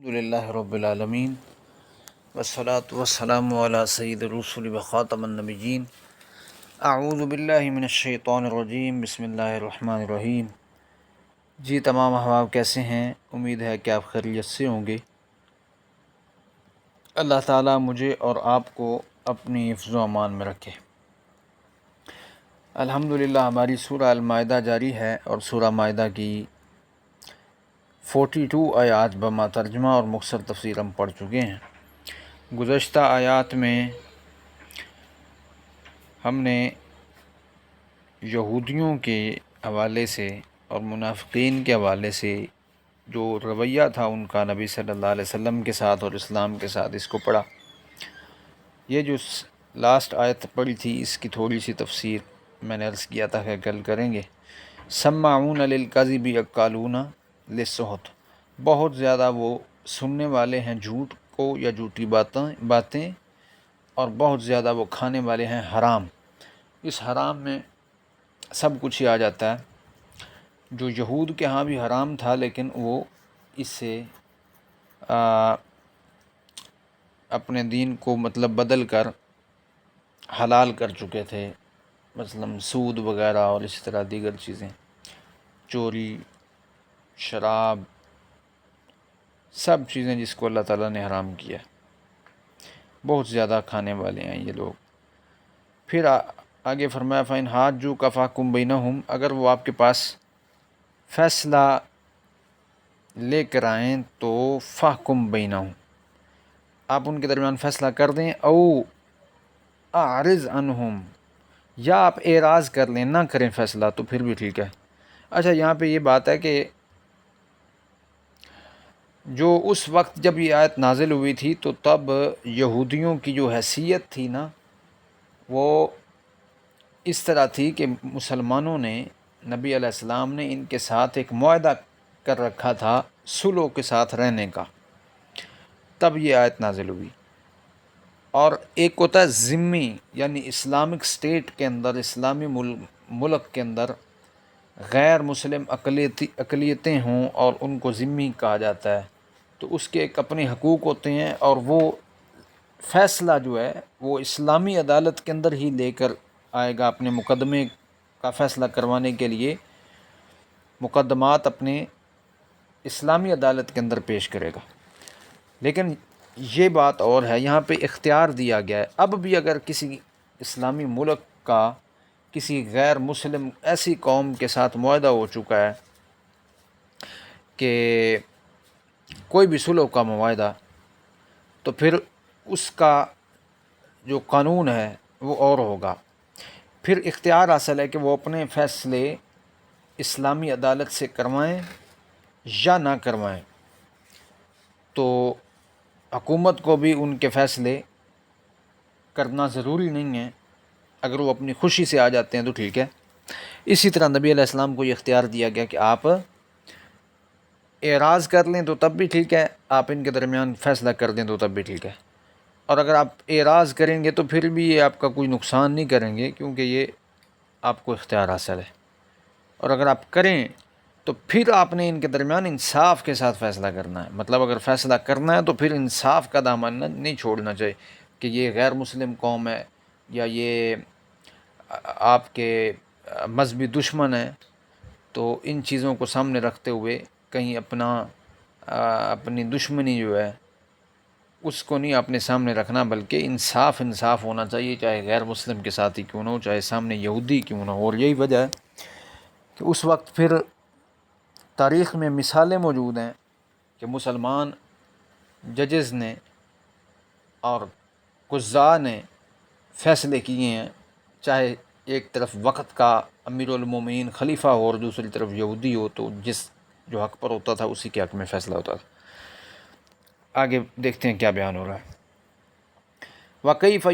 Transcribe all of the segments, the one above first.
الحمدللہ رب العالمین والصلاة والسلام علی سید الرسل وخاتم النبیین اعوذ باللہ من الشیطان الرجیم بسم اللہ الرحمن الرحیم۔ جی تمام احباب کیسے ہیں؟ امید ہے کہ آپ خیریت سے ہوں گے۔ اللہ تعالیٰ مجھے اور آپ کو اپنی حفظ و امان میں رکھے۔ الحمدللہ ہماری سورہ المائدہ جاری ہے اور سورہ مائدہ کی 42 آیات بما ترجمہ اور مختصر تفسیر ہم پڑھ چکے ہیں۔ گزشتہ آیات میں ہم نے یہودیوں کے حوالے سے اور منافقین کے حوالے سے جو رویہ تھا ان کا نبی صلی اللہ علیہ وسلم کے ساتھ اور اسلام کے ساتھ، اس کو پڑھا۔ یہ جو لاسٹ آیت پڑھی تھی اس کی تھوڑی سی تفسیر میں نے عرض کیا تھا کہ کل کریں گے۔ سماعون للکذب اکالون للسحت، بہت زیادہ وہ سننے والے ہیں جھوٹ کو یا جھوٹی باتیں، اور بہت زیادہ وہ کھانے والے ہیں حرام۔ اس حرام میں سب کچھ ہی آ جاتا ہے۔ جو یہود کے ہاں بھی حرام تھا لیکن وہ اس سے اپنے دین کو بدل کر حلال کر چکے تھے، مثلا سود وغیرہ اور اسی طرح دیگر چیزیں، چوری، شراب، سب چیزیں جس کو اللہ تعالیٰ نے حرام کیا، بہت زیادہ کھانے والے ہیں یہ لوگ۔ پھر آگے فرمایا فَإِنْ حَاجُّوكَ فَاحْكُم بَيْنَهُمْ، اگر وہ آپ کے پاس فیصلہ لے کر آئیں تو فَاحْكُم بَيْنَهُمْ، آپ ان کے درمیان فیصلہ کر دیں، او اعرض عنہم، یا آپ اعراض کر لیں، نہ کریں فیصلہ تو پھر بھی ٹھیک ہے۔ اچھا، یہاں پہ یہ بات ہے کہ جو اس وقت جب یہ آیت نازل ہوئی تھی تو تب یہودیوں کی جو حیثیت تھی نا، وہ اس طرح تھی کہ مسلمانوں نے، نبی علیہ السلام نے ان کے ساتھ ایک معاہدہ کر رکھا تھا صلح کے ساتھ رہنے کا، تب یہ آیت نازل ہوئی۔ اور ایک ہوتا ہے ذمی، یعنی اسلامک سٹیٹ کے اندر، اسلامی ملک کے اندر غیر مسلم اقلیتیں ہوں اور ان کو ذمی کہا جاتا ہے، تو اس کے ایک اپنے حقوق ہوتے ہیں، اور وہ فیصلہ جو ہے وہ اسلامی عدالت کے اندر ہی لے کر آئے گا، اپنے مقدمے کا فیصلہ کروانے کے لیے مقدمات اپنے اسلامی عدالت کے اندر پیش کرے گا۔ لیکن یہ بات اور ہے، یہاں پہ اختیار دیا گیا ہے۔ اب بھی اگر کسی اسلامی ملک کا کسی غیر مسلم ایسی قوم کے ساتھ معاہدہ ہو چکا ہے کہ کوئی بھی صلح کا معاہدہ، تو پھر اس کا جو قانون ہے وہ اور ہوگا۔ پھر اختیار حاصل ہے کہ وہ اپنے فیصلے اسلامی عدالت سے کروائیں یا نہ کروائیں، تو حکومت کو بھی ان کے فیصلے کرنا ضروری نہیں ہے، اگر وہ اپنی خوشی سے آ جاتے ہیں تو ٹھیک ہے۔ اسی طرح نبی علیہ السلام کو یہ اختیار دیا گیا کہ آپ اعراض کر لیں تو تب بھی ٹھیک ہے، آپ ان کے درمیان فیصلہ کر دیں تو تب بھی ٹھیک ہے، اور اگر آپ اعراض کریں گے تو پھر بھی یہ آپ کا کوئی نقصان نہیں کریں گے، کیونکہ یہ آپ کو اختیار حاصل ہے۔ اور اگر آپ کریں تو پھر آپ نے ان کے درمیان انصاف کے ساتھ فیصلہ کرنا ہے، اگر فیصلہ کرنا ہے تو پھر انصاف کا دامن نہیں چھوڑنا چاہیے کہ یہ غیر مسلم قوم ہے یا یہ آپ کے مذہبی دشمن ہیں، تو ان چیزوں کو سامنے رکھتے ہوئے کہیں اپنی دشمنی جو ہے اس کو نہیں اپنے سامنے رکھنا، بلکہ انصاف ہونا چاہیے، چاہے غیر مسلم کے ساتھ ہی کیوں نہ ہو، چاہے سامنے یہودی کیوں نہ ہو۔ اور یہی وجہ ہے کہ اس وقت پھر تاریخ میں مثالیں موجود ہیں کہ مسلمان ججز نے اور قضاء نے فیصلے کیے ہیں، چاہے ایک طرف وقت کا امیر المومنین خلیفہ ہو اور دوسری طرف یہودی ہو، تو جو حق پر ہوتا تھا اسی کے حق میں فیصلہ ہوتا تھا۔ آگے دیکھتے ہیں کیا بیان ہو رہا ہے۔ وَكَيْفَ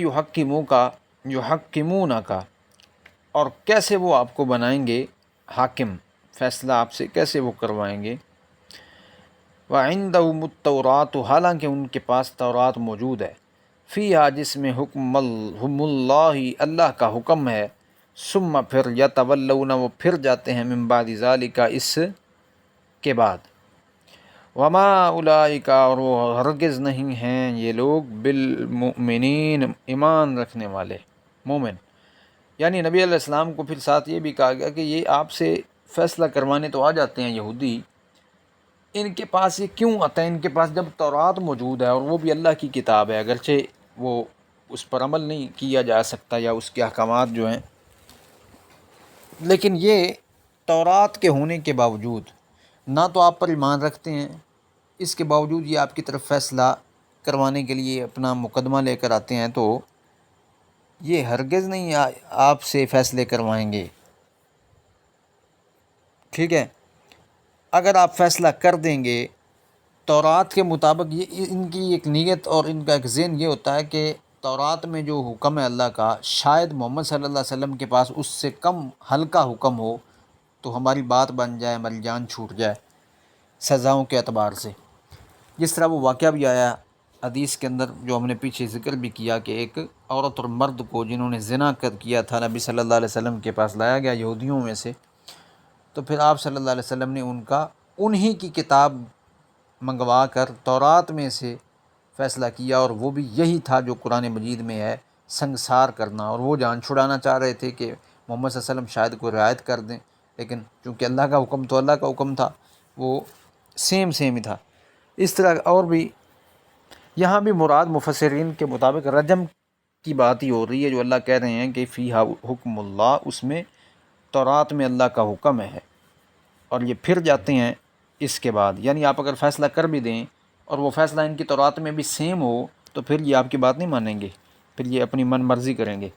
يُحَكِّمُونَكَ، اور کیسے وہ آپ کو بنائیں گے حاکم، فیصلہ آپ سے کیسے وہ کروائیں گے۔ وَعِنْدَهُمُ التَّوْرَاةُ، حالانکہ ان کے پاس تورات موجود ہے، فیہا، جس میں حکم اللہ، اللہ کا حکم ہے، ثم پھر یتولون، وہ پھر جاتے ہیں، من بعد ذالک، اس کے بعد، وما اولئک، اور وہ ہرگز نہیں ہیں یہ لوگ، بالمؤمنین، ایمان رکھنے والے، مومن۔ یعنی نبی علیہ السلام کو پھر ساتھ یہ بھی کہا گیا کہ یہ آپ سے فیصلہ کروانے تو آ جاتے ہیں یہودی، ان کے پاس یہ کیوں آتا ہے؟ ان کے پاس جب تورات موجود ہے اور وہ بھی اللہ کی کتاب ہے، اگرچہ وہ اس پر عمل نہیں کیا جا سکتا یا اس کے احکامات جو ہیں، لیکن یہ تورات کے ہونے کے باوجود نہ تو آپ پر ایمان رکھتے ہیں، اس کے باوجود یہ آپ کی طرف فیصلہ کروانے کے لیے اپنا مقدمہ لے کر آتے ہیں، تو یہ ہرگز نہیں آپ سے فیصلے کروائیں گے، ٹھیک ہے؟ اگر آپ فیصلہ کر دیں گے تورات کے مطابق، یہ ان کی ایک نیت اور ان کا ایک ذہن یہ ہوتا ہے کہ تورات میں جو حکم ہے اللہ کا، شاید محمد صلی اللہ علیہ وسلم کے پاس اس سے کم ہلکا حکم ہو تو ہماری بات بن جائے، ہماری جان چھوٹ جائے سزاؤں کے اعتبار سے۔ جس طرح وہ واقعہ بھی آیا حدیث کے اندر، جو ہم نے پیچھے ذکر بھی کیا، کہ ایک عورت اور مرد کو جنہوں نے زنا کیا تھا نبی صلی اللہ علیہ وسلم کے پاس لایا گیا یہودیوں میں سے، تو پھر آپ صلی اللہ علیہ وسلم نے انہی کی کتاب منگوا کر تورات میں سے فیصلہ کیا، اور وہ بھی یہی تھا جو قرآن مجید میں ہے، سنگسار کرنا، اور وہ جان چھڑانا چاہ رہے تھے کہ محمد صلی اللہ علیہ وسلم شاید کوئی رعایت کر دیں، لیکن چونکہ اللہ کا حکم تو اللہ کا حکم تھا، وہ سیم ہی تھا۔ اس طرح اور بھی یہاں بھی مراد مفسرین کے مطابق رجم کی بات ہی ہو رہی ہے، جو اللہ کہہ رہے ہیں کہ فیہا حکم اللہ، اس میں تورات میں اللہ کا حکم ہے، اور یہ پھر جاتے ہیں اس کے بعد۔ یعنی آپ اگر فیصلہ کر بھی دیں اور وہ فیصلہ ان کی تورات میں بھی سیم ہو، تو پھر یہ آپ کی بات نہیں مانیں گے، پھر یہ اپنی من مرضی کریں گے،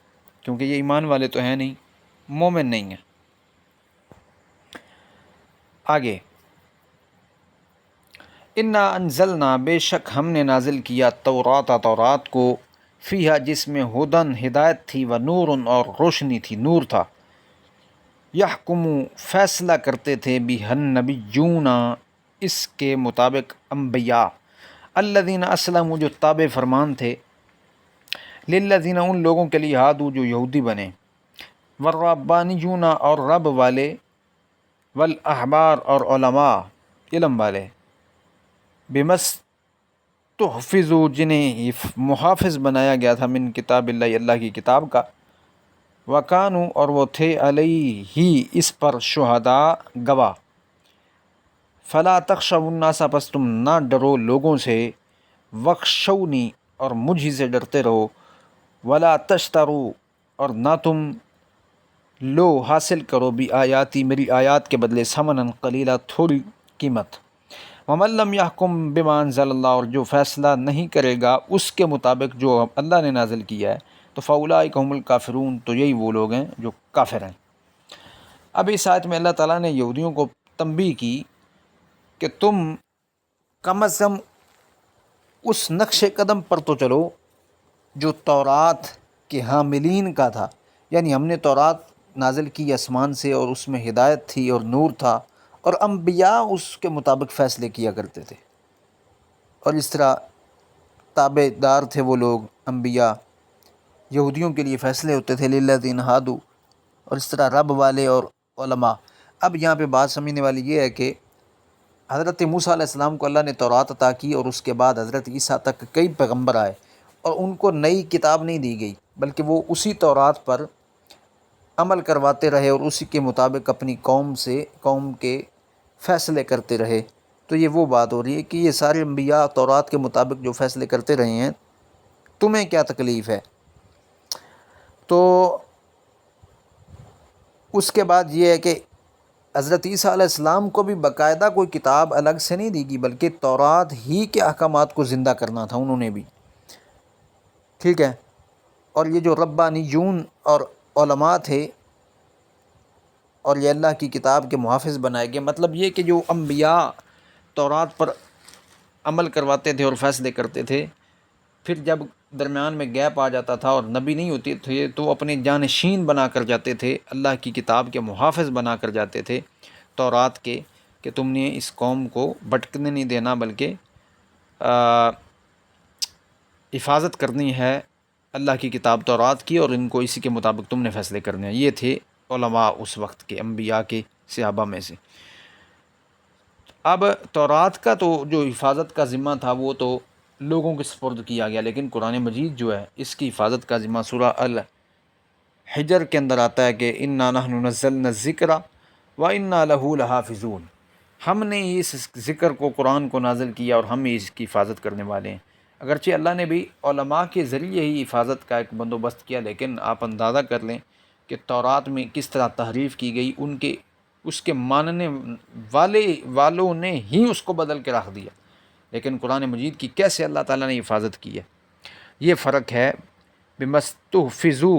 کیونکہ یہ ایمان والے تو ہیں نہیں، مومن نہیں ہیں۔ آگے، انا انزلنا، بے شک ہم نے نازل کیا، تورات کو، فیہا جس میں ہدن ہدایت تھی، و نور اور روشنی تھی، نور تھا، یحکم فیصلہ کرتے تھے، بہن نبیون اس کے مطابق انبیاء، الذین اسلموا جو تابع فرمان تھے، للذین ان لوگوں کے لیے، ہادو جو یہودی بنے، والربانیون اور رب والے، والاحبار اور علماء علم والے، بمستحفظوا جنہیں محافظ بنایا گیا تھا، من کتاب اللہ اللہ کی کتاب کا، وکانوا اور وہ تھے، علیہ اس پر، شہداء گواہ، فلا تخشوا الناس پس تم نہ ڈرو لوگوں سے، وخشونی اور مجھ ہی سے ڈرتے رہو، ولا تشتروا اور نہ تم لو حاصل کرو، بھی آیاتی میری آیات کے بدلے، ثمنا قلیلا تھوڑی قیمت، ومن لم یحکم بما انزل اللہ اور جو فیصلہ نہیں کرے گا اس کے مطابق جو اللہ نے نازل کیا ہے، تو فاولئک هم الکافرون تو یہی وہ لوگ ہیں جو کافر ہیں۔ اب اس آیت میں اللہ تعالیٰ نے یہودیوں کو تنبیہ کی کہ تم کم از کم اس نقش قدم پر تو چلو جو تورات کے حاملین کا تھا، یعنی ہم نے تورات نازل کی آسمان سے، اور اس میں ہدایت تھی اور نور تھا، اور انبیاء اس کے مطابق فیصلے کیا کرتے تھے، اور اس طرح تابع دار تھے وہ لوگ انبیاء، یہودیوں کے لیے فیصلے ہوتے تھے، للذین ہادو، اور اس طرح رب والے اور علماء۔ اب یہاں پہ بات سمجھنے والی یہ ہے کہ حضرت موسیٰ علیہ السلام کو اللہ نے تورات عطا کی، اور اس کے بعد حضرت عیسیٰ تک کئی پیغمبر آئے، اور ان کو نئی کتاب نہیں دی گئی، بلکہ وہ اسی تورات پر عمل کرواتے رہے، اور اسی کے مطابق اپنی قوم کے فیصلے کرتے رہے۔ تو یہ وہ بات ہو رہی ہے کہ یہ سارے انبیاء تورات کے مطابق جو فیصلے کرتے رہے ہیں، تمہیں کیا تکلیف ہے؟ تو اس کے بعد یہ ہے کہ حضرت عیسیٰ علیہ السلام کو بھی باقاعدہ کوئی کتاب الگ سے نہیں دی گئی، بلکہ تورات ہی کے احکامات کو زندہ کرنا تھا انہوں نے بھی، ٹھیک ہے؟ اور یہ جو ربانیون اور علماء تھے، اور یہ اللہ کی کتاب کے محافظ بنائے گئے، مطلب یہ کہ جو انبیاء تورات پر عمل کرواتے تھے اور فیصلے کرتے تھے، پھر جب درمیان میں گیپ آ جاتا تھا اور نبی نہیں ہوتے تھے، تو اپنے جانشین بنا کر جاتے تھے، اللہ کی کتاب کے محافظ بنا کر جاتے تھے تورات کے، کہ تم نے اس قوم کو بھٹکنے نہیں دینا، بلکہ حفاظت کرنی ہے اللہ کی کتاب تورات کی، اور ان کو اسی کے مطابق تم نے فیصلے کرنے ہیں۔ یہ تھے علماء اس وقت کے، انبیاء کے صحابہ میں سے۔ اب تورات کا تو جو حفاظت کا ذمہ تھا وہ تو لوگوں کے سپرد کیا گیا، لیکن قرآن مجید جو ہے اس کی حفاظت کا ذمہ سورہ الحجر کے اندر آتا ہے کہ انا نحن نزلنا الذکر وانا لہ لحافظون، ہم نے اس ذکر کو، قرآن کو نازل کیا اور ہم ہی اس کی حفاظت کرنے والے ہیں۔ اگرچہ اللہ نے بھی علماء کے ذریعے ہی حفاظت کا ایک بندوبست کیا، لیکن آپ اندازہ کر لیں کہ تورات میں کس طرح تحریف کی گئی، اس کے ماننے والوں نے ہی اس کو بدل کے رکھ دیا، لیکن قرآن مجید کی کیسے اللہ تعالیٰ نے حفاظت کی ہے۔ یہ فرق ہے بمستحفظو،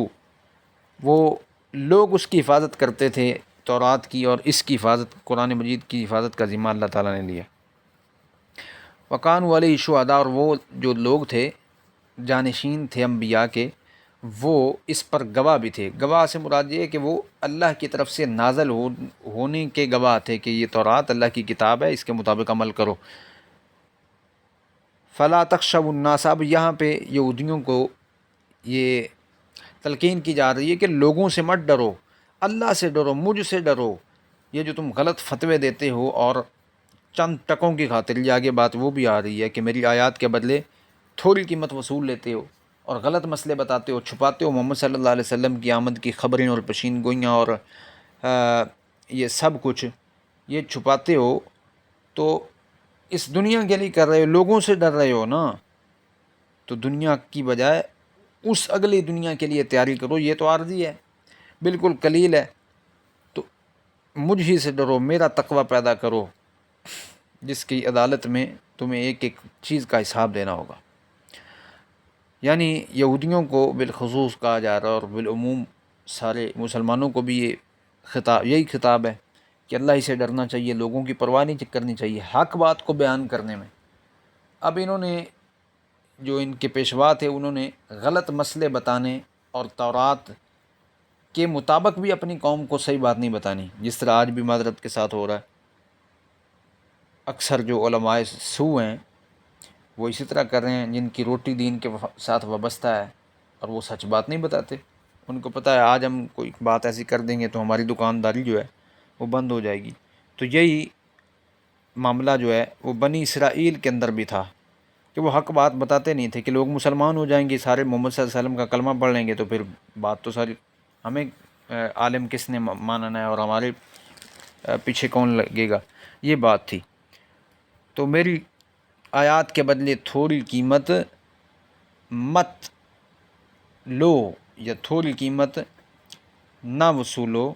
وہ لوگ اس کی حفاظت کرتے تھے تورات کی، اور اس کی حفاظت، قرآن مجید کی حفاظت کا ذمہ اللہ تعالیٰ نے لیا۔ وقانوا علیہ شہداء، اور وہ جو لوگ تھے جانشین تھے انبیاء کے، وہ اس پر گواہ بھی تھے۔ گواہ سے مراد یہ ہے کہ وہ اللہ کی طرف سے نازل ہونے کے گواہ تھے کہ یہ تورات اللہ کی کتاب ہے، اس کے مطابق عمل کرو۔ فلا تخشوا الناس، اب یہاں پہ یہودیوں کو یہ تلقین کی جا رہی ہے کہ لوگوں سے مت ڈرو، اللہ سے ڈرو، مجھ سے ڈرو۔ یہ جو تم غلط فتوے دیتے ہو اور چند ٹکوں کی خاطر، یہ آگے بات وہ بھی آ رہی ہے کہ میری آیات کے بدلے تھوڑی قیمت وصول لیتے ہو اور غلط مسئلے بتاتے ہو، چھپاتے ہو محمد صلی اللہ علیہ وسلم کی آمد کی خبریں اور پیشین گوئیاں اور یہ سب کچھ یہ چھپاتے ہو، تو اس دنیا کے لیے کر رہے ہو، لوگوں سے ڈر رہے ہو نا، تو دنیا کی بجائے اس اگلی دنیا کے لیے تیاری کرو، یہ تو عارضی ہے، بالکل قلیل ہے، تو مجھ ہی سے ڈرو، میرا تقوی پیدا کرو، جس کی عدالت میں تمہیں ایک ایک چیز کا حساب دینا ہوگا۔ یعنی یہودیوں کو بالخصوص کہا جا رہا ہے، اور بالعموم سارے مسلمانوں کو بھی یہ خطاب، یہی خطاب ہے کہ اللہ ہی سے ڈرنا چاہیے، لوگوں کی پرواہ نہیں کرنی چاہیے حق بات کو بیان کرنے میں۔ اب انہوں نے، جو ان کے پیشوا تھے، انہوں نے غلط مسئلے بتانے اور تورات کے مطابق بھی اپنی قوم کو صحیح بات نہیں بتانی، جس طرح آج بھی معذرت کے ساتھ ہو رہا ہے۔ اکثر جو علماء سو ہیں وہ اسی طرح کر رہے ہیں، جن کی روٹی دین کے ساتھ وابستہ ہے اور وہ سچ بات نہیں بتاتے۔ ان کو پتہ ہے آج ہم کوئی بات ایسی کر دیں گے تو ہماری دکانداری جو ہے وہ بند ہو جائے گی۔ تو یہی معاملہ جو ہے وہ بنی اسرائیل کے اندر بھی تھا کہ وہ حق بات بتاتے نہیں تھے، کہ لوگ مسلمان ہو جائیں گے، سارے محمد صلی اللہ علیہ وسلم کا کلمہ پڑھ لیں گے تو پھر بات تو ساری، ہمیں عالم کس نے ماننا ہے اور ہمارے پیچھے کون لگے گا، یہ بات تھی۔ تو میری آیات کے بدلے تھوڑی قیمت مت لو، یا تھوڑی قیمت نہ وصولو،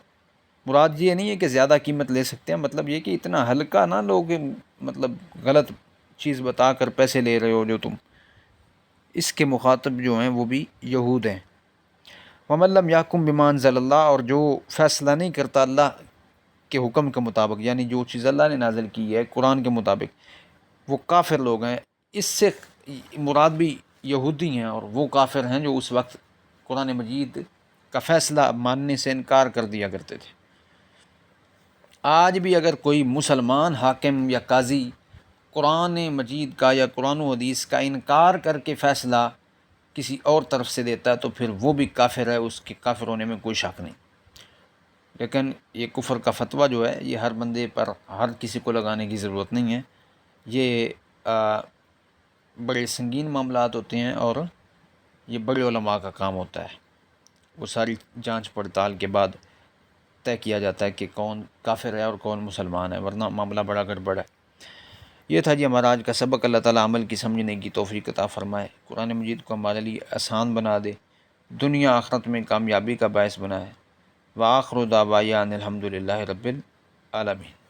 مراد یہ نہیں ہے کہ زیادہ قیمت لے سکتے ہیں، مطلب یہ کہ اتنا ہلکا نہ لو کہ مطلب غلط چیز بتا کر پیسے لے رہے ہو جو تم۔ اس کے مخاطب جو ہیں وہ بھی یہود ہیں۔ وَمَن لَّمْ يَحْكُم بِمَا أَنزَلَ اللَّهُ، اور جو فیصلہ نہیں کرتا اللہ کے حکم کے مطابق، یعنی جو چیز اللہ نے نازل کی ہے قرآن کے مطابق، وہ کافر لوگ ہیں۔ اس سے مراد بھی یہودی ہیں، اور وہ کافر ہیں جو اس وقت قرآن مجید کا فیصلہ ماننے سے انکار کر دیا کرتے تھے۔ آج بھی اگر کوئی مسلمان حاکم یا قاضی قرآن مجید کا یا قرآن و حدیث کا انکار کر کے فیصلہ کسی اور طرف سے دیتا ہے تو پھر وہ بھی کافر ہے، اس کے کافر ہونے میں کوئی شک نہیں۔ لیکن یہ کفر کا فتویٰ جو ہے یہ ہر بندے پر، ہر کسی کو لگانے کی ضرورت نہیں ہے، یہ بڑے سنگین معاملات ہوتے ہیں اور یہ بڑے علماء کا کام ہوتا ہے، وہ ساری جانچ پڑتال کے بعد طے کیا جاتا ہے کہ کون کافر ہے اور کون مسلمان ہے، ورنہ معاملہ بڑا گڑبڑ ہے۔ یہ تھا جی ہمارا آج کا سبق۔ اللہ تعالیٰ عمل کی سمجھنے کی توفیق عطا فرمائے، قرآن مجید کو ہمارے لیے آسان بنا دے، دنیا آخرت میں کامیابی کا باعث بنائے۔ وآخر دعوانا الحمد للہ رب العالمین۔